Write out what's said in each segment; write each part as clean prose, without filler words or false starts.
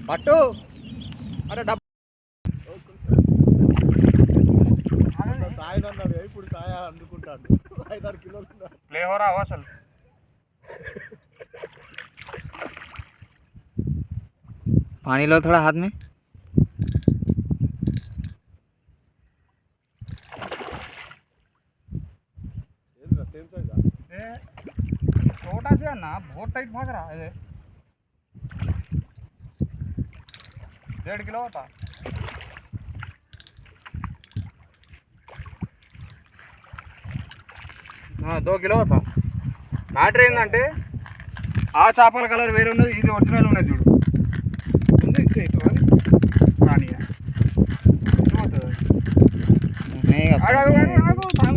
పట్టు అరే డబ్బు సాయనన్నాడు ఇప్పుడు సాయ అందుకుంటాడు 5-6 కిలోలు ప్లే हो रहा हो असल पानी लो थोड़ा हाथ में। सेम साइज छोटा सा ना बहुत टाइट भाग रहा है 1.5 किलो होता हाँ 2 किलो होता మ్యాటర్ ఏంటంటే ఆ చేపల కలర్ వేరే ఉన్నది ఇది ఒరిజినల్ ఉన్నది చూడు ఉంది కానీ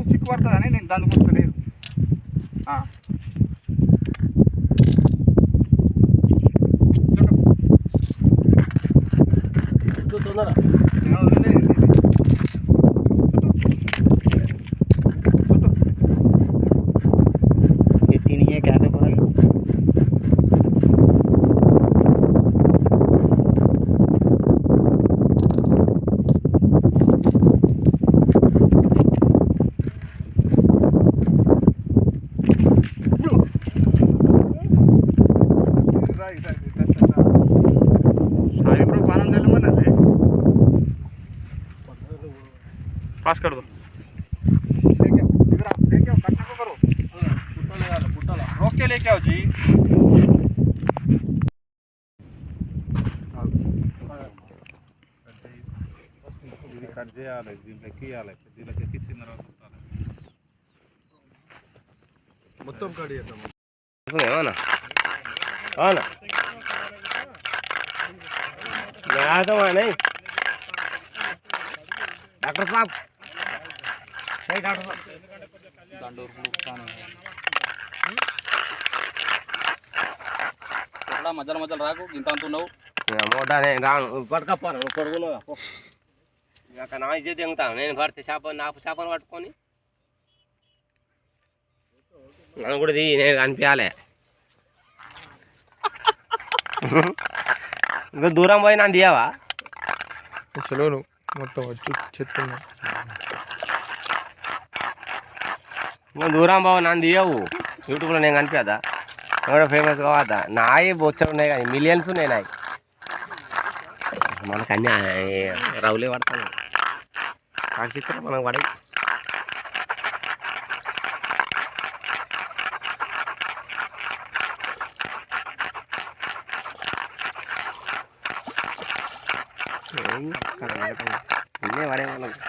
చిక్కు పడుతుంది అని నేను దాన్ని కొట్టుకోలేదు తొందర क्या तो भाई पास कर दो रोक के लेके आओ जी కట్ చేయాలి దీంట్లోకి ఇవ్వాలి దీంట్లోకి ఎక్కించిన తర్వాత మొత్తం కట్ చేద్దాం అవునా అవునా डॉक्टर साहब सही डॉक्टर साहब मजल मजल राको इंत अंतुన్నావు మోటానే రాను పట్టుకపోను కొడుకును ఇక నా ఇజ్జత్ దింగుతాను నేను భర్త చేప నా చేపను పట్టుకొని నన్ను కూడా దిగి నేను కనిపించాలి ఇంకా దూరం పోయి నన్ను తీయవా చలో మొత్తం వచ్చి చెప్తున్నా దూరం బాబు నన్ను తీయవు యూట్యూబ్లో నేను కనిపించదా ఎవరో ఫేమస్ కావద్దా నాయి బొచ్చలు ఉన్నాయి కానీ మిలియన్స్ ఉన్నాయి నాయి మనకు అన్నీ రౌలే పడతాను కాక్షిత్ర మనకు పడే పడే మనకు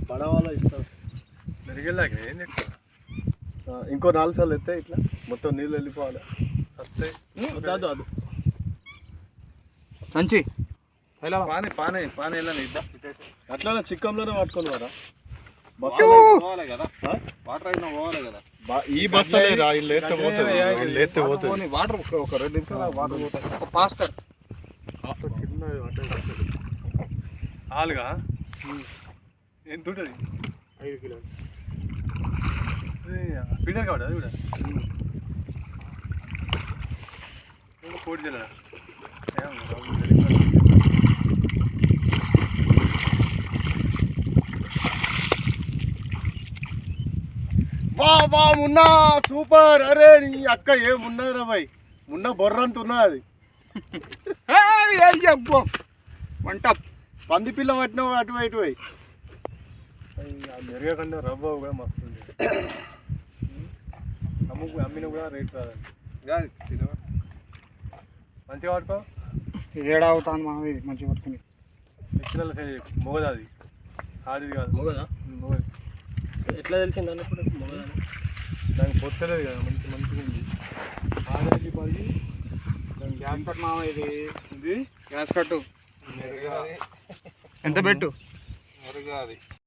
పడవలో ఇస్తారు. మెరిగేలాక ఏం చెప్తా ఇంకో 4 సార్లు ఎత్తే ఇట్లా మొత్తం నీళ్ళు వెళ్ళిపోవాలి. వస్తాయి సంచి పానే పానే పానే వెళ్ళాను ఇద్దా అట్లా చిక్కంలోనే పట్టుకొని వారా పోవాలి కదా వాటర్ అయినా పోవాలి కదా. ఈ బస్తాలే రా, వీళ్ళు లేస్తే పోతుంది, వీళ్ళు లేస్తే పోతుంది. వాటర్ ఒక 2 నిమిషాలు వాటర్ పోతాయి. ఒక పాస్టర్ చిన్న ఆలుగా ఎంత ఉంటుంది? 5 కిలోలు ఫీడర్ కావాలి అది కూడా కోటి తెలియదా వా వా మున్నా సూపర్. అరే నీ అక్క ఏమున్నదిరా భయ్, మున్న బొర్రంత ఉన్నది. వంట పంది పిల్ల పట్టినావు అటు ఇటు పోయి. మెరుగా కంటే రవ్వ కూడా మస్తు అమ్మిన కూడా రేట్ రాదు. మంచిగా పట్టుకో. ఏడా అవుతాను మనం ఇది మంచిగా పట్టుకుని. ఎక్స్ట్రా మొగదా అది ఆడిది కాదు. మొగదా? మొగది. ఎట్లా తెలిసింది అన్నప్పుడు మొగదా? దానికి పొత్తలేదు కదా, మంచిగా ఉంది. ఆడి 10 గ్యాస్ కట్ మామ ఇది. ఇది గ్యాస్ కట్టు మెరుగా ఎంత పెట్టు? మెరుగా అది